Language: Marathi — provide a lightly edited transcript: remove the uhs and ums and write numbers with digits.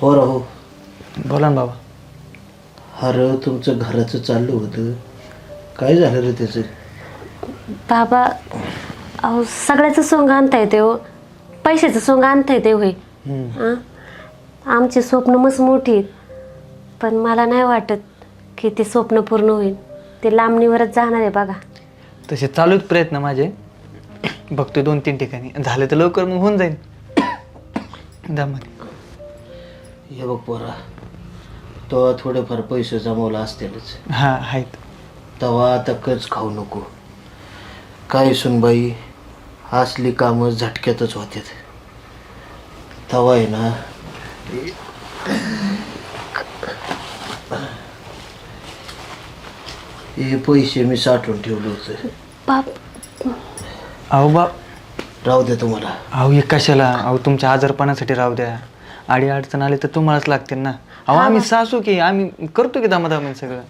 हो राहू. बोला ना बाबा. अरे तुमचं घराचं चाललं होतं, काय झालं रे त्याचं? बाबा अहो सगळ्याचं सोंग आणता येते हो, पैशाचं सोंग आणता येते होय. आमची स्वप्न मस्त मोठी आहेत, पण मला नाही वाटत की ते स्वप्न पूर्ण होईल. ते लांबणीवरच जाणार आहे बघा. तसे चालूच प्रयत्न माझे, बघतोय 2-3 ठिकाणी, झालं तर लवकर मग होऊन जाईल. दमाने. हे बघ पोरा, तो थोडेफार पैसे जमवला असतीलच. हां आहेत. तेव्हा आता कच खाऊ नको. काय सुनबाई, असली कामं झटक्यातच होतात. तेव्हा आहे ना, हे पैसे मी साठवून ठेवले होते. बाप अहो बाप, राहू दे तुम्हाला. अहो हे कशाला? अहो तुमच्या आजारपणासाठी राहू द्या. आडी अडचण आली तर तुम्हालाच लागतील ना. अहो आम्ही सासू की, आम्ही करतो की दमादमाने सगळं.